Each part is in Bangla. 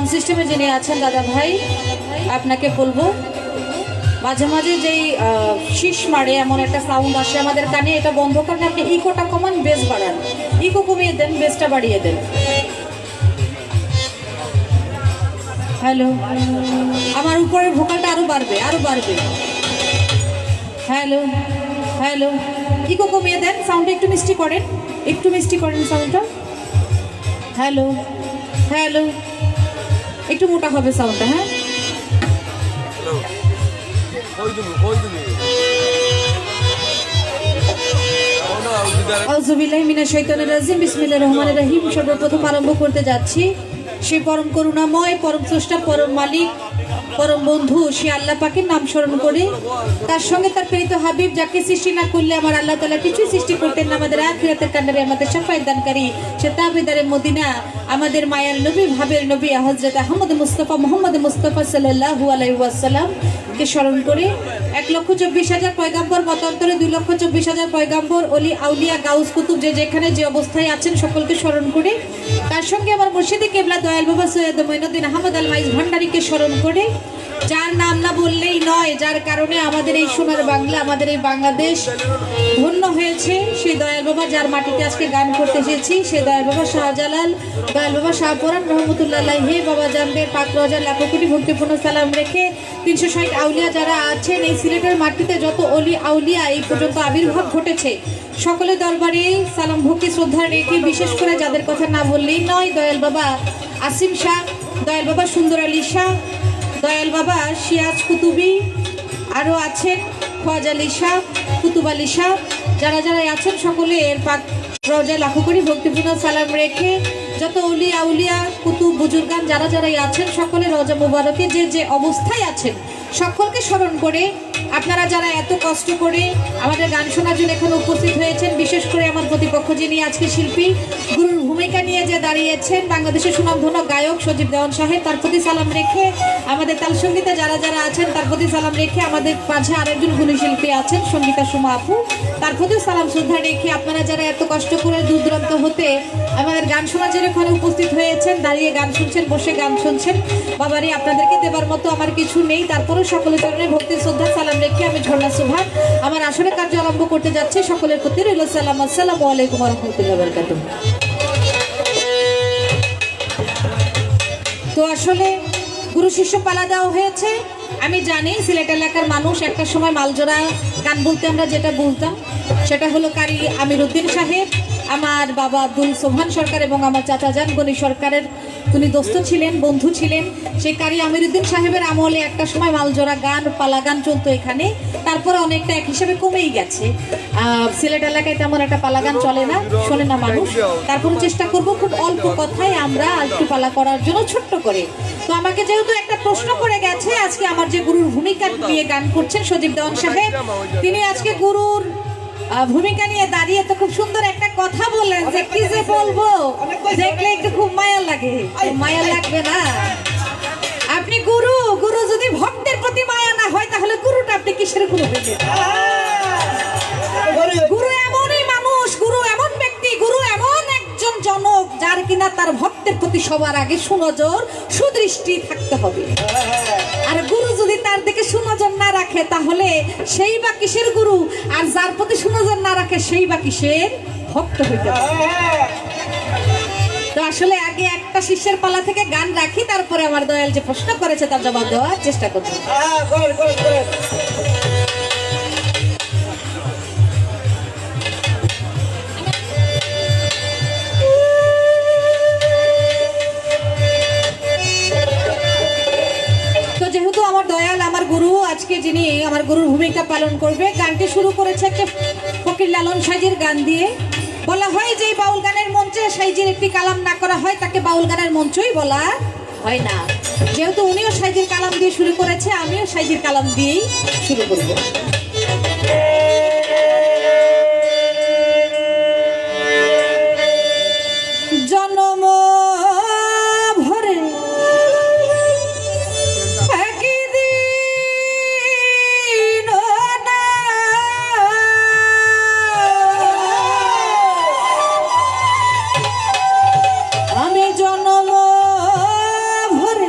সাউন্ড সিস্টেমে যিনি আছেন দাদা ভাই, আপনাকে বলবো মাঝে মাঝে যেই শীষ মারে এমন একটা সাউন্ড আসে আমাদের কানে, এটা বন্ধ করেন। আপনি ইকোটা কমান, বেস বাড়ান, ইকো কমিয়ে দেন, বেসটা বাড়িয়ে দেন। হ্যালো, আমার উপরের ভোকালটা আরো বাড়বে, আরো বাড়বে। হ্যালো হ্যালো, ইকো কমিয়ে দেন, সাউন্ডটা একটু মিষ্টি করেন, একটু মিষ্টি করেন সাউন্ডটা। হ্যালো হ্যালো, একটু মোটা হবে সাউন্ডটা। হ্যাঁ, আউযুবিল্লাহি মিনাশ শাইতানির রাজিম, বিসমিল্লাহির রহমানির রহিম। সর্বপ্রথম আরম্ভ করতে যাচ্ছি সেই পরম করুণাময়, পরম স্রষ্টা, পরম মালিক, পরম বন্ধু সে আল্লাহ পাকের নাম স্মরণ করে, তার সঙ্গে তার প্রেরিত হাবিব, যাকে সৃষ্টি না করলে আমার আল্লাহ তাআলা কিছুই সৃষ্টি করতেন না, আমাদের আখিরাতের কান্ডারে, আমাদের শাফায়েত দানকারী, সে তাবেদারে মদিনা, আমাদের মায়ার নবী, ভাবের নবী হযরত আহমদ মুস্তাফা মুহাম্মদ মুস্তাফা সাল্লাল্লাহু আলাইহি ওয়াসাল্লাম কে স্মরণ করে 1,24,000 পয়গাম্বর, মতান্তরে 2,24,000 পয়গাম্বর, অলি আউলিয়া, গাউস কুতুব, যে যেখানে যে অবস্থায় আছেন সকলকে স্মরণ করে, তার সঙ্গে আমার মুর্শিদে কেবলা দয়াল বাবা সৈয়দ মঈনুদ্দিন আহমদ আল মাইজ ভান্ডারীকে স্মরণ করে, যার নাম না বললেই নয়, যার কারণে আমাদের এই সোনার বাংলা, আমাদের এই বাংলাদেশ ধন্য হয়েছে, সেই দয়াল বাবা যার মাটিতে আজকে গান করতে এসেছি, সেই দয়াল বাবা শাহজালাল, দয়াল বাবা শাহপুরান রহমতুল্লাহ আলাইহি, বাবা জানদের পাক রওজার লাখো কোটি ভক্তিপূর্ণ সালাম রেখে 360 আউলিয়া যারা আছেন এই সিলেটের মাটিতে, যত অলি আউলিয়া এই পর্যন্ত আবির্ভাব ঘটেছে, সকলের দরবারে সালাম ভক্তি শ্রদ্ধা রেখে, বিশেষ করে যাদের কথা না বললেই নয়, দয়াল বাবা আসিম শাহ, দয়াল বাবা সুন্দর আলী শাহ, দয়াল বাবা সিয়াজ কুতুবি, আরও আছেন খোয়াজা আলী শাহ, কুতুব আলী শাহ, যারা যারা আছেন সকলের পাক রওজায় লাখো কোটি ভক্তিপূর্ণ সালাম রেখে, যত অলি আউলিয়া কুতুব বুজুর্গান যারা যারাই আছেন সকলের রওজা মুবারকে যে যে অবস্থায় আছেন সকলকে স্মরণ করে, আপনারা যারা এত কষ্ট করে আমাদের গান শোনার জন্য এখানে উপস্থিত হয়েছেন, বিশেষ করে আমার প্রতিপক্ষ যিনি আজকে শিল্পী, গুরুর ভূমিকা নিয়ে যে দাঁড়িয়েছেন, বাংলাদেশের সুনামধন্য গায়ক সজীব দেওয়ান সাহেব, তার প্রতি সালাম রেখে, আমাদের তাল সঙ্গীতে যারা যারা আছেন তার প্রতি সালাম রেখে, আমাদের মাঝে আরেকজন গুণী শিল্পী আছেন সঙ্গীতা সুমা আপু, তার প্রতি সালাম শ্রদ্ধা রেখে, আপনারা যারা এত কষ্ট করে দূর দূরান্ত হতে আমাদের গান শোনার জন্য এখানে উপস্থিত হয়েছেন, দাঁড়িয়ে গান শুনছেন, বসে গান শুনছেন, বাবারে আপনাদেরকে দেবার মতো আমার কিছু নেই, তারপরেও সকলের চরণে ভক্তি শ্রদ্ধা সালাম রেখে আমি ঝর্ণা সুভান আমার আসলে কার্য আরম্ভ করতে যাচ্ছি। সকলের প্রতি রইল সালাম। আসসালামু আলাইকুম ওয়া রাহমাতুল্লাহি ওয়া বারাকাতুহু। তো আসলে গুরু শিষ্য পালা দেওয়া হয়েছে। আমি জানি সিলেট এলাকার মানুষ একটা সময় মালজোড়া গান বলতে আমরা যেটা বলতাম সেটা হলো কারি আমিরউদ্দিন সাহেব, আমার বাবা আব্দুল সোবহান সরকার এবং আমার চাচা জান গনি সরকারের উনি দোস্ত ছিলেন, বন্ধু ছিলেন। সেই কারি আমিরউদ্দিন সাহেবের আমলে একটা সময় মালজোড়া গান, পালা গান চলতো এখানে, তারপরে অনেকটা এক হিসাবে কমেই গেছে। সিলেট এলাকায় তেমন একটা পালা গান চলে না, শোনে না মানুষ। তারপরে চেষ্টা করব খুব অল্প কথায় আমরা একটু পালা করার জন্য ছোট্ট করে। তো আমাকে যেহেতু একটা প্রশ্ন করে গেছে, আজকে আমার যে গুরুর ভূমিকা নিয়ে গান করছেন সজীব দেওয়ান সাহেব, তিনি আজকে গুরুর ভূমিকা নিয়ে দাঁড়িয়ে তো খুব সুন্দর একটা কথা বললেন, যে কি যে বলবো, দেখলে একটু খুব মায়া লাগে। মায়া লাগবে না? আপনি গুরু, গুরু যদি ভক্তের প্রতি মায়া না হয় তাহলে গুরুটা আপনি কিসের গুরু হইলেন? গুরু এমনই মানুষ, গুরু এমন ব্যক্তি, গুরু এমন একজন জনক যার কিনা তার ভক্তের প্রতি সবার আগে সুনজর, সুদৃষ্টি থাকতে হবে। আর গুরু যদি তার দিকে সুনজর না রাখে তাহলে সেই বা কিসের গুরু, আর যার প্রতি সুনজর না রাখে সেই বা কিসের ভক্ত হইতে পারে। তো আসলে আগে একটা শিষ্যের পালা থেকে গান রাখি, তারপরে আমার দয়াল যে প্রশ্ন করেছে তার জবাব দেওয়ার চেষ্টা করব। যেহেতু আমার দয়াল আমার গুরু, আজকে যিনি আমার গুরুর ভূমিকা পালন করবে, গানটি শুরু করেছে একটা ফকির লালন সাইজির গান দিয়ে। বলা হয় যে বাউল গানের মঞ্চে সাইজির একটি কালাম না করা হয় তাকে বাউল গানের মঞ্চই বলা হয় না। যেহেতু উনিও সাইজির কালাম দিয়ে শুরু করেছে, আমিও সাইজির কালাম দিয়েই শুরু করব। জন্ম ভরে আমি জন্ম ভরে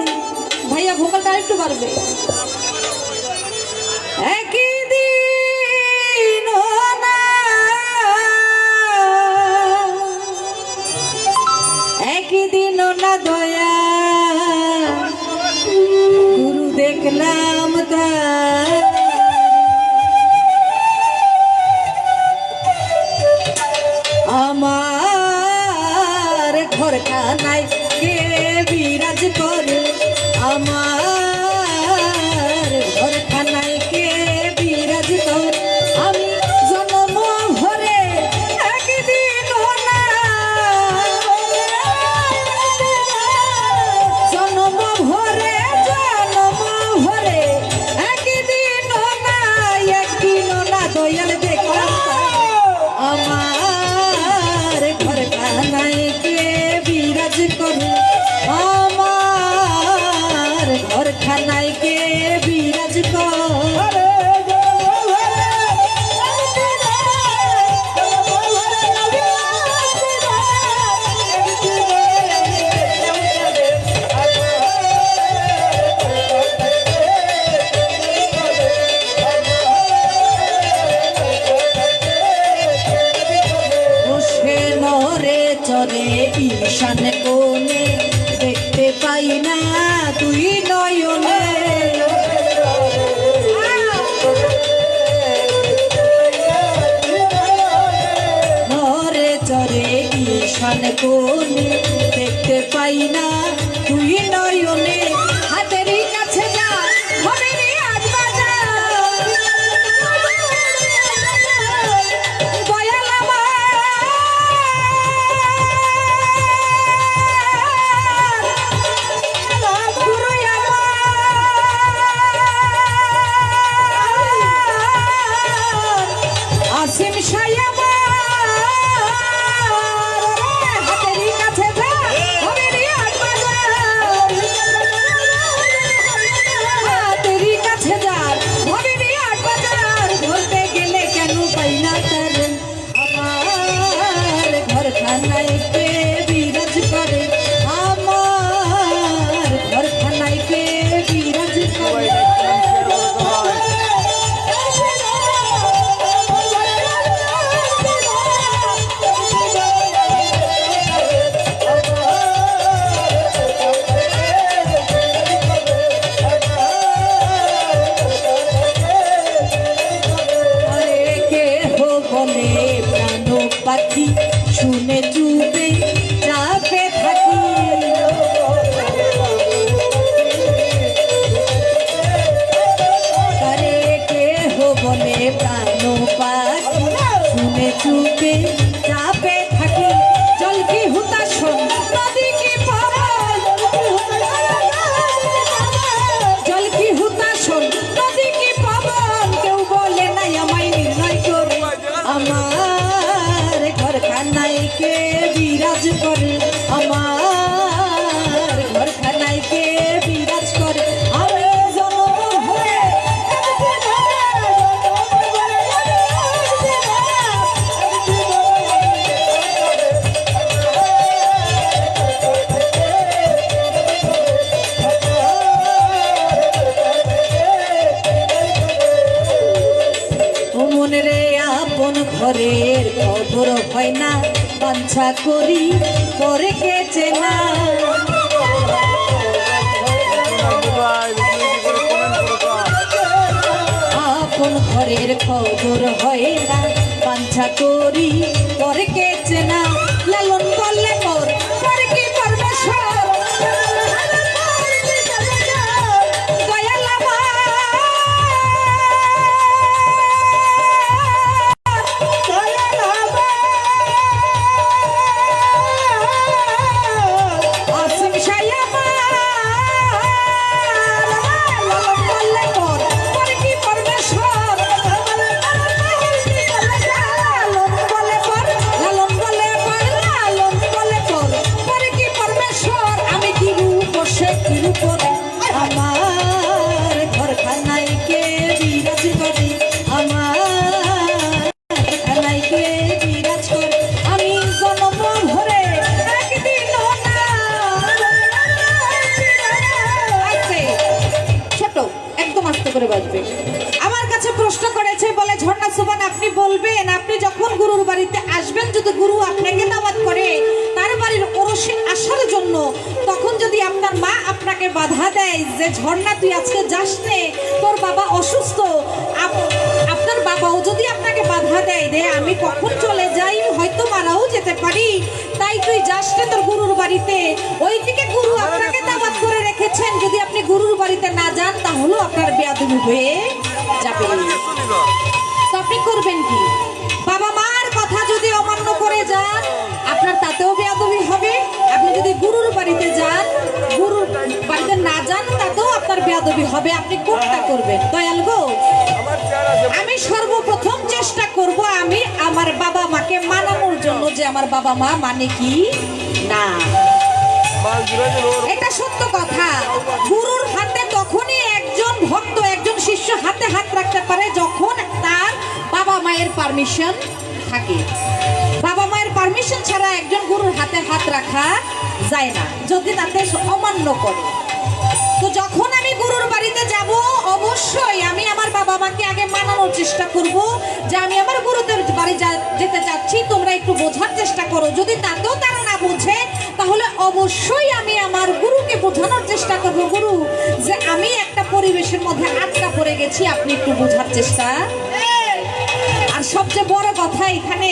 প্রাণ পাখি শুনে চুপে চাপে থাকি জল কি হুতাশন নদী কি পার জল কি হুতাশন নদী কি পাবন কেউ বলে নাই আমায় নির্ণয় করে আমার ঘরখানায় কে বিরাজ করে আমার ঘরখানায় কে বিরাজ করে আমি জনম হয়ে মনে রে আপন ঘরের খবর হয় না বাঞ্ছা করি করে কে চেনা আপন ঘরের খবর হয় না বাঞ্ছা করি করে কে চেনা লালন করলে মোর করে কি পরমেশ্বর দয়াল আসিম শাহ লালন করলে মোর করে কি পরমেশ্বর লালন বলে পর লালন বলে পর লালন বলে পর করে কি পরমেশ্বর আমি কি রূপ সে কি রূপ আমার ঘরখানায় কে বিরাজ করে আমার ঘরখানায় কে বিরাজ করে আমি জনম ভরে একদিন না আস্তে ছোট একদম আস্তে করে বাজবে আমার কাছে প্রশ্ন করেছে বলে ঝর্ণা সুবান আপনি বলবেন আপনি যখন গুরুর বাড়িতে আসবেন যদি গুরু আপনাকে দাওয়াত করে তার বাড়ির ওরসে আসার জন্য তখন যদি আপনার মা আপনাকে বাধা দেয় যে ঝর্ণা তুই আজকে যাস নে তোর বাবা অসুস্থ আপনার বাবাও যদি আপনাকে বাধা দেয় রে আমি কখন চলে যাই হয়তো মারাও যেতে পারি তাই তুই যাস নে তোর গুরুর বাড়িতে ওইদিকে গুরু আপনাকে দাওয়াত করে রেখেছেন যদি আপনি গুরুর বাড়িতে না যান তাহলেও আপনার বেয়াদবি হয়ে যাবে তো আপনি করবেন কি বাবা মার কথা যদি অমান্য করে যান আপনার তাতেও বেয়াদবি হবে আপনি যদি গুরুর বাড়িতে যান গুরুর বাড়িতে না যান তাতেও আপনার বেয়াদবি হবে আপনি কোনটা করবেন দয়াল গো আমি সর্বপ্রথম চেষ্টা করব আমি আমার বাবা মাকে মানানোর জন্য যে আমার বাবা মা মানে কি না এটা সত্য কথা গুরুর হাতে তখনই একজন ভক্ত একজন শিষ্য হাতে হাত রাখতে পারে যখন তার বাবা মায়ের পারমিশন থাকে বাবা মায়ের পারমিশন ছাড়া একজন গুরুর হাতে হাত রাখা যায় না যদি তাতে অমান্য করে তো যখন আমি গুরুর বাড়িতে যাব অবশ্যই আমি আমার বাবা মাকে আগে মানানোর চেষ্টা করব যে আমি আমার গুরুদের বাড়ি যেতে যাচ্ছি তোমরা একটু বোঝার চেষ্টা করো যদি তাতেও তারা না বোঝে তাহলে অবশ্যই আমি আমার গুরুকে বোঝানোর চেষ্টা করব গুরু যে আমি একটা পরিবেশের মধ্যে আটকা পড়ে গেছি আপনি একটু বোঝার চেষ্টা আর সবচেয়ে বড় কথা এখানে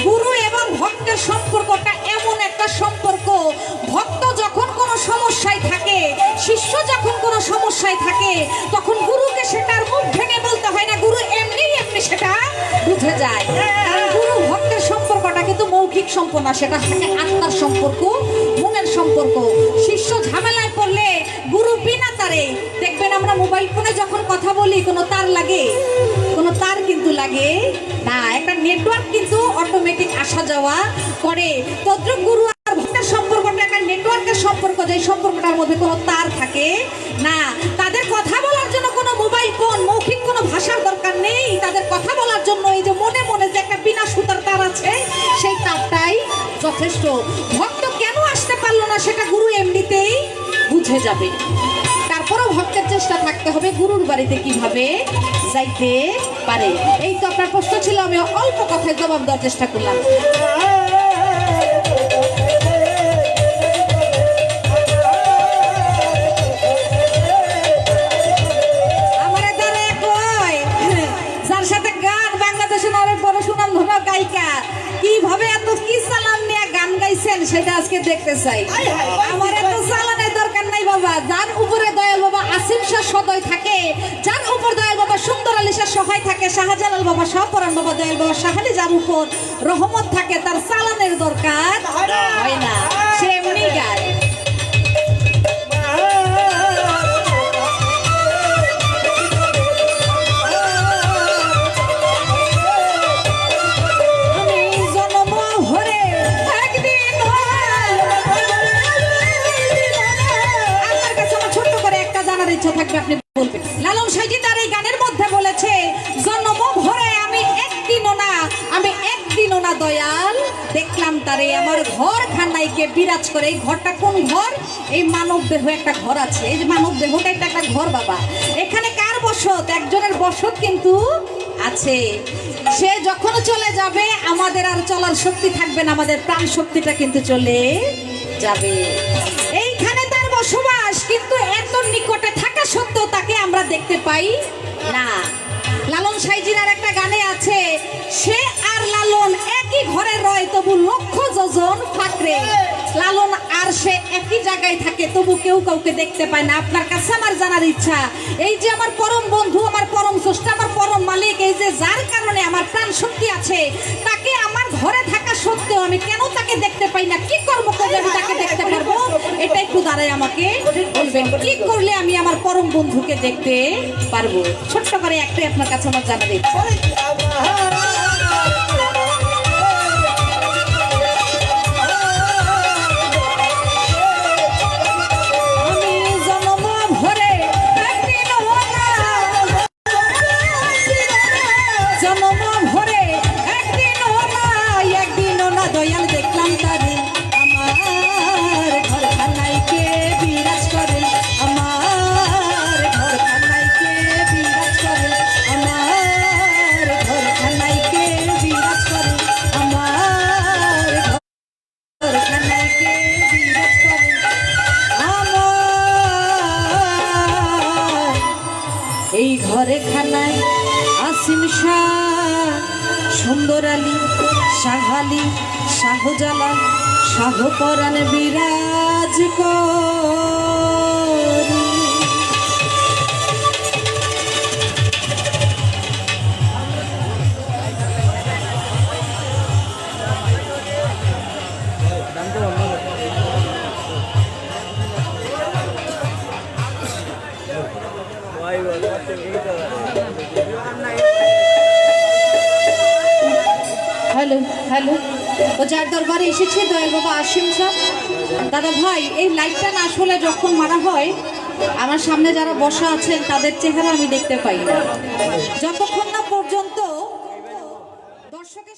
গুরু এবং ভক্তের সম্পর্কটা এমন একটা সম্পর্ক ভক্ত যখন কোনো সমস্যায় থাকে শিষ্য যখন কোনো সমস্যায় থাকে তখন গুরুকে সেটার মুখ ভেঙে বলতে হয় না গুরু এমনি এমনি সেটা বুঝে যায় কারণ গুরু ভক্তের সম্পর্কটা কিন্তু মৌখিক সম্পর্ক না সেটা থাকে আত্মার সম্পর্ক মনের সম্পর্ক শিষ্য ঝামেলায় পড়লে গুরু বিনা তারে দেখবেন আমরা মোবাইল ফোনে যখন কথা বলি কোনো তার লাগে কোনো তার কিন্তু লাগে না একটা নেটওয়ার্ক কিন্তু অটোমেটিক আসা যাওয়া করে তদ্রুপ গুরু আর ভক্তের সম্পর্কটা একটা নেটওয়ার্কের সম্পর্ক যে সম্পর্কটার মধ্যে কোনো তার থাকে না তাদের কথা বলার জন্য কোনো মোবাইল ফোন মৌখিক কোনো ভাষার দরকার নেই তাদের কথা বলার জন্য এই যে মনে মনে যে একটা বিনা সুতার তার আছে সেই তারটাই যথেষ্ট ভক্ত কেন আসতে পারলো না সেটা গুরু এমনিতেই বুঝে যাবে তারপরও ভক্তের চেষ্টা থাকতে হবে গুরুর বাড়িতে কিভাবে যাইতে পারে এই তো আপনার প্রশ্ন ছিল আমি অল্প কথায় জবাব দেওয়ার চেষ্টা করলাম আমার দ্বারা কয় যার সাথে গান বাংলাদেশের অনেক বড় সুনামধন্য গায়িকা কিভাবে এত কি সালাম নিয়ে গান গাইছেন সেটা আজকে দেখতে চাই আমার এত সালানের দরকার বাবা যার উপরে দয়াল বাবা আসিম শাহ সদয় থাকে যার উপর দয়াল বাবা সুন্দর আলী শাহ সহায় থাকে শাহজালাল বাবা, শাহপরাণ বাবা, দয়াল বাবা, শাহালি, যার উপর রহমত থাকে তার চালানের দরকার হয় না, সে এমনি গায়। থাকবে আপনি বলবেন। লালন সাইজি তার এই গানের মধ্যে বলেছে, জন্ম ভরে আমি একদিনও না, আমি একদিনও না দয়াল দেখলাম তারে আমার ঘর খানাইকে বিরাজ করে। এই ঘরটা কোন ঘর? এই মানব দেহ একটা ঘর আছে, এই যে মানব দেহটা একটা ঘর বাবা। এখানে কার বসত? একজনের বসত কিন্তু আছে। সে যখন চলে যাবে আমাদের আর চলার শক্তি থাকবে না, আমাদের প্রাণ শক্তিটা কিন্তু চলে যাবে। এইখানে তার বসবাস, কিন্তু এত নিকটে থাকা সত্ত্বেও তাকে আমরা দেখতে পাই না। লালন সাইজির আর একটা গানে আছে, সে আর লালন একই ঘরে রয় তবু লক্ষ যোজন ফাঁকরে। লালন আর সে একই জায়গায় থাকে তবু কেউ কাউকে দেখতে পায় না। আপনার কাছে আমার জানার ইচ্ছা, এই যে আমার পরম বন্ধু, আমার পরম স্রষ্টা, আমার পরম মালিক, এই যে যার কারণে আমার প্রাণ শক্তি আছে, তাকে আমার ঘরে থাকা সত্ত্বেও আমি কেন তাকে দেখতে পাই না? কি কর্ম করলে আমি তাকে দেখতে পারবো? এটা একটু দাঁড়ায় আমাকে বলবেন, কি করলে আমি আমার পরম বন্ধুকে দেখতে পারবো? ছোট্ট করে একটাই আপনার কাছে আমার জানার ইচ্ছা। এই ঘরে খানায় আসিম শাহ, সুন্দর আলী, শাহালি, শাহজালাল, শাহপরাণ বিরাজ করি। হ্যালো হ্যালো, ও যার দরবারে এসেছে দয়াল বাবা আসিম শাহ। দাদা ভাই, এই লাইটটা না আসলে যখন মারা হয় আমার সামনে যারা বসা আছেন তাদের চেহারা আমি দেখতে পাই না, যতক্ষণ না পর্যন্ত দর্শকের